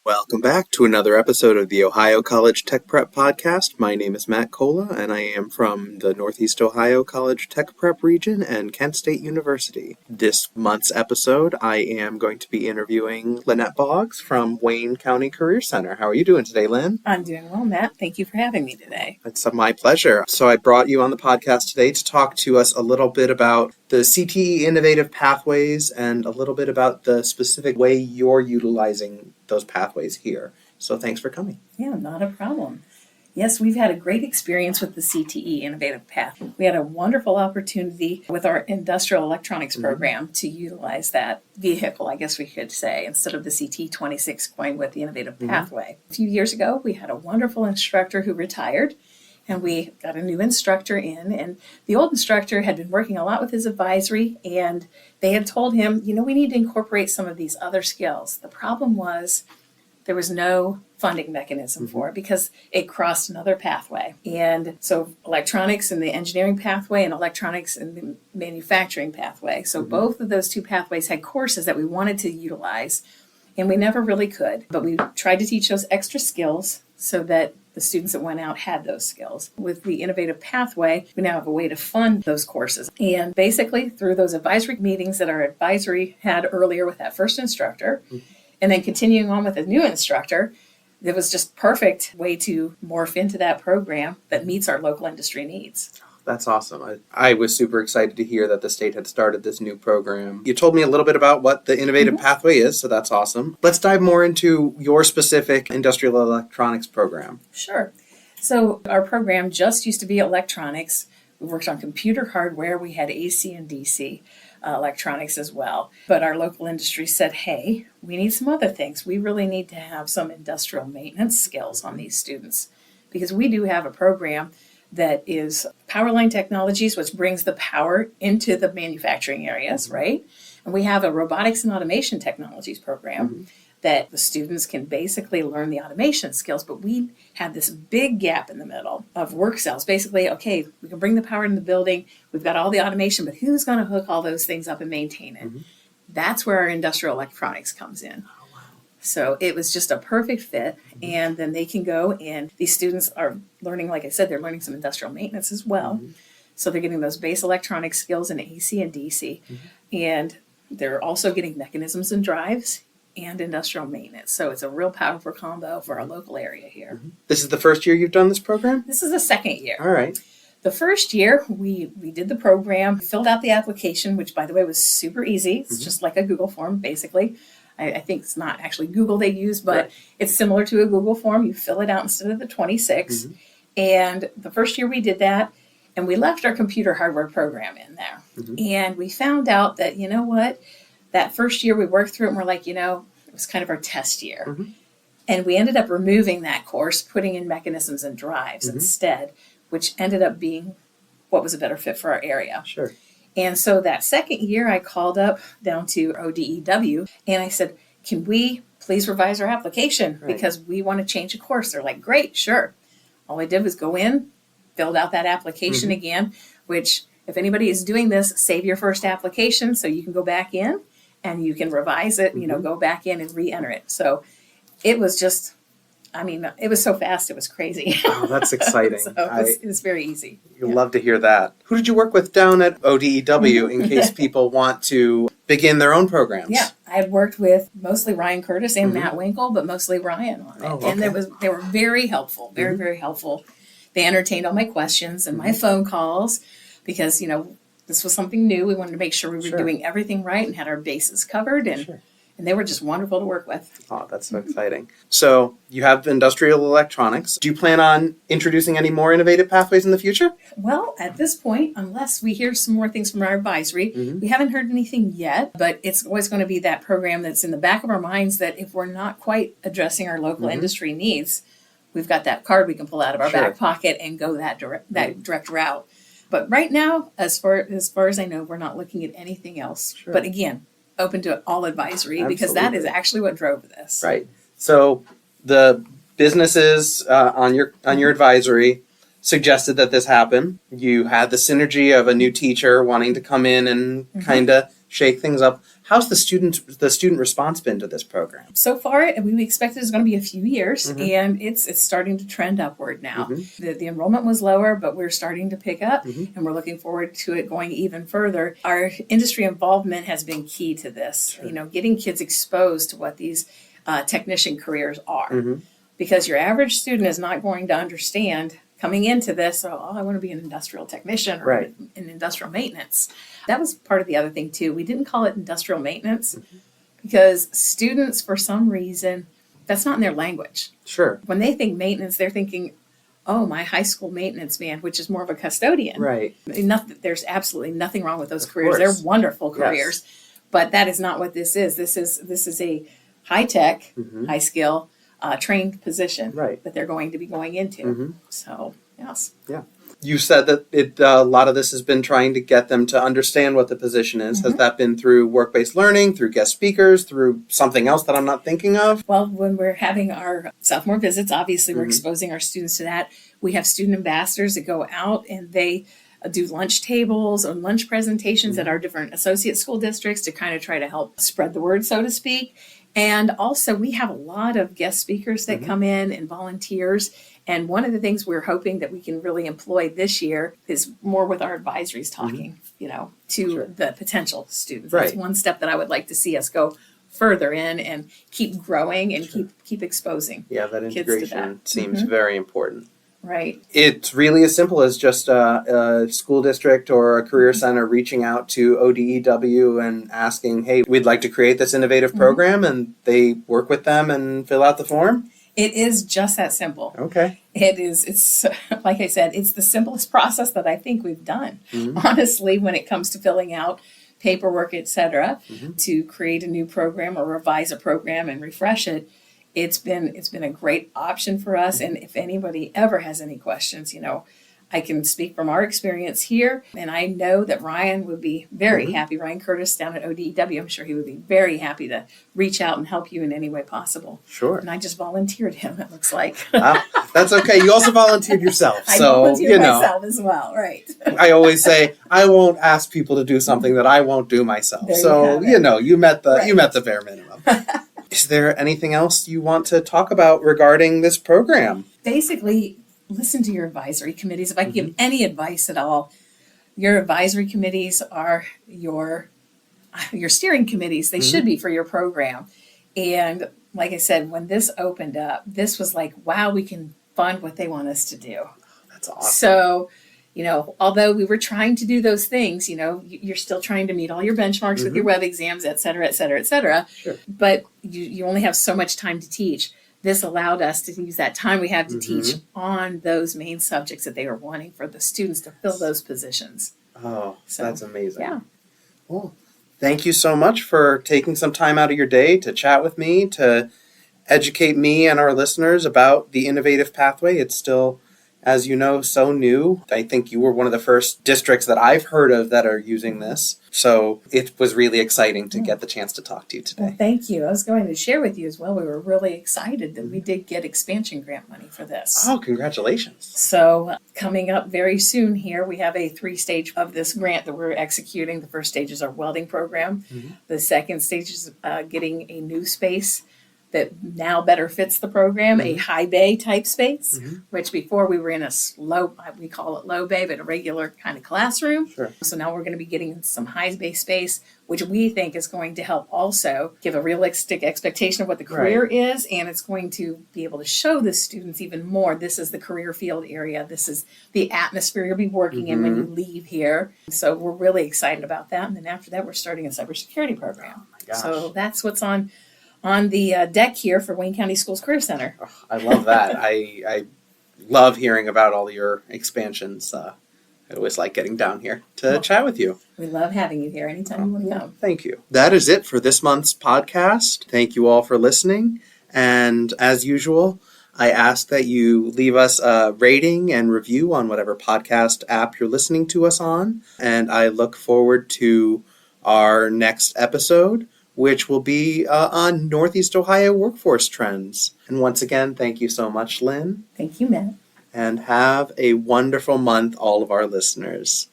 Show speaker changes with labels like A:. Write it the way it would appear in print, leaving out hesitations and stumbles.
A: Welcome back to another episode of the Ohio College Tech Prep Podcast. My name is Matt Cola, and I am from the Northeast Ohio College Tech Prep region and Kent State University. This month's episode, I am going to be interviewing Lynette Boggs from Wayne County Career Center. How are you doing today, Lynn?
B: I'm doing well, Matt. Thank you for having me today.
A: It's my pleasure. So I brought you on the podcast today to talk to us a little bit about the CTE innovative pathways and a little bit about the specific way you're utilizing those pathways here. So thanks for coming.
B: Yeah, not a problem. Yes, we've had a great experience with the CTE innovative path. We had a wonderful opportunity with our industrial electronics program to utilize that vehicle, I guess we could say, instead of the CT26 going with the innovative pathway. A few years ago, we had a wonderful instructor who retired, and we got a new instructor in, and the old instructor had been working a lot with his advisory, and they had told him, we need to incorporate some of these other skills. The problem was there was no funding mechanism for it because it crossed another pathway. And so electronics in the engineering pathway and electronics in the manufacturing pathway. So both of those two pathways had courses that we wanted to utilize, and we never really could. But we tried to teach those extra skills so that the students that went out had those skills. With the innovative pathway, we now have a way to fund those courses. And basically, through those advisory meetings that our advisory had earlier with that first instructor, and then continuing on with a new instructor, it was just perfect way to morph into that program that meets our local industry needs.
A: That's awesome. I was super excited to hear that the state had started this new program. You told me a little bit about what the innovative pathway is, so that's awesome. Let's dive more into your specific industrial electronics program.
B: Sure. So our program just used to be electronics. We worked on computer hardware. We had AC and DC electronics as well. But our local industry said, hey, we need some other things. We really need to have some industrial maintenance skills on these students, because we do have a program that is power line technologies, which brings the power into the manufacturing areas, right? And we have a robotics and automation technologies program that the students can basically learn the automation skills, but we had this big gap in the middle of work cells. Basically, okay, we can bring the power in the building, we've got all the automation, but who's going to hook all those things up and maintain it? That's where our industrial electronics comes in. So it was just a perfect fit, and then they can go, and these students are learning, like I said, they're learning some industrial maintenance as well. So they're getting those base electronic skills in AC and DC, and they're also getting mechanisms and drives and industrial maintenance. So it's a real powerful combo for our local area here.
A: This is the first year you've done this program?
B: This is the second year.
A: All right.
B: The first year, we did the program, filled out the application, which, by the way, was super easy. It's just like a Google form, basically. I think it's not actually Google they use, but it's similar to a Google form. You fill it out instead of the 26. And the first year we did that, and we left our computer hardware program in there. And we found out that, that first year we worked through it, and we're like, it was kind of our test year. And we ended up removing that course, putting in mechanisms and drives instead, which ended up being what was a better fit for our area.
A: Sure.
B: And so that second year, I called up down to ODEW, and I said, can we please revise our application? Because we want to change a course. They're like, great, sure. All I did was go in, filled out that application again, which if anybody is doing this, save your first application so you can go back in and you can revise it, go back in and re-enter it. So it was just, it was so fast, it was crazy.
A: Oh, that's exciting.
B: So it was very easy.
A: You'll love to hear that. Who did you work with down at ODEW in case people want to begin their own programs?
B: Yeah, I had worked with mostly Ryan Curtis and Matt Winkle, but mostly Ryan on it. And they were very helpful, very, very helpful. They entertained all my questions and my phone calls because, this was something new. We wanted to make sure we were doing everything right and had our bases covered. And they were just wonderful to work with.
A: Oh, that's so exciting. So you have industrial electronics. Do you plan on introducing any more innovative pathways in the future?
B: Well, at this point, unless we hear some more things from our advisory, we haven't heard anything yet, but it's always going to be that program that's in the back of our minds that if we're not quite addressing our local industry needs, we've got that card we can pull out of our back pocket and go that direct route. But right now, as far as I know, we're not looking at anything else. But again, open to all advisory because that is actually what drove this.
A: Right. So the businesses on your advisory suggested that this happen. You had the synergy of a new teacher wanting to come in and kind of shake things up. How's the student response been to this program?
B: So far, we expected it's going to be a few years, and it's starting to trend upward now. The enrollment was lower, but we're starting to pick up, and we're looking forward to it going even further. Our industry involvement has been key to this. Sure. Getting kids exposed to what these technician careers are, because your average student is not going to understand coming into this, I want to be an industrial technician or in industrial maintenance. That was part of the other thing too. We didn't call it industrial maintenance because students, for some reason, that's not in their language.
A: Sure.
B: When they think maintenance, they're thinking, oh, my high school maintenance man, which is more of a custodian.
A: Right.
B: There's absolutely nothing wrong with those careers. They're wonderful careers, but that is not what this is. This is a high tech, high skill, trained position that they're going to be going into. So, yes. Yeah. You said that a lot of this has been trying to get them to understand what the position is. Has that been through work-based learning, through guest speakers, through something else that I'm not thinking of? Well, when we're having our sophomore visits, obviously we're exposing our students to that. We have student ambassadors that go out and they do lunch tables or lunch presentations at our different associate school districts to kind of try to help spread the word, so to speak. And also we have a lot of guest speakers that come in and volunteers. And one of the things we're hoping that we can really employ this year is more with our advisories talking, to the potential students. That's one step that I would like to see us go further in and keep growing and keep exposing. Yeah, that integration seems very important. Right. It's really as simple as just a school district or a career center reaching out to ODEW and asking, hey, we'd like to create this innovative program, and they work with them and fill out the form? It is just that simple. Okay. It's like I said, it's the simplest process that I think we've done, honestly, when it comes to filling out paperwork, et cetera, to create a new program or revise a program and refresh it. It's been a great option for us. And if anybody ever has any questions, I can speak from our experience here. And I know that Ryan would be very happy. Ryan Curtis down at ODEW, I'm sure he would be very happy to reach out and help you in any way possible. Sure. And I just volunteered him, it looks like. That's okay. You also volunteered yourself. I volunteered myself as well, right. I always say, I won't ask people to do something that I won't do myself. So, you met the bare minimum. Is there anything else you want to talk about regarding this program? Basically, listen to your advisory committees. If I can give any advice at all, your advisory committees are your steering committees. They should be for your program. And like I said, when this opened up, this was like, wow, we can fund what they want us to do. That's awesome. So, although we were trying to do those things, you're still trying to meet all your benchmarks with your web exams, et cetera, et cetera, et cetera. Sure. But you only have so much time to teach. This allowed us to use that time we have to teach on those main subjects that they were wanting for the students to fill those positions. Oh, so, that's amazing. Yeah. Well, thank you so much for taking some time out of your day to chat with me, to educate me and our listeners about the innovative pathway. It's still, as you know, so new. I think you were one of the first districts that I've heard of that are using this. So it was really exciting to get the chance to talk to you today. Well, thank you. I was going to share with you as well. We were really excited that we did get expansion grant money for this. Oh, congratulations. So coming up very soon here, we have a 3-stage of this grant that we're executing. The first stage is our welding program. The second stage is getting a new space that now better fits the program, a high bay type space, which before we were in a we call it low bay, but a regular kind of classroom. Sure. So now we're going to be getting some high bay space, which we think is going to help also give a realistic expectation of what the career is. And it's going to be able to show the students even more. This is the career field area. This is the atmosphere you'll be working in when you leave here. So we're really excited about that. And then after that, we're starting a cybersecurity program. Oh my gosh. So that's what's on the deck here for Wayne County Schools Career Center. Oh, I love that. I love hearing about all your expansions. I always like getting down here to chat with you. We love having you here anytime you want to come. Thank you. That is it for this month's podcast. Thank you all for listening. And as usual, I ask that you leave us a rating and review on whatever podcast app you're listening to us on. And I look forward to our next episode, which will be on Northeast Ohio workforce trends. And once again, thank you so much, Lynn. Thank you, Matt. And have a wonderful month, all of our listeners.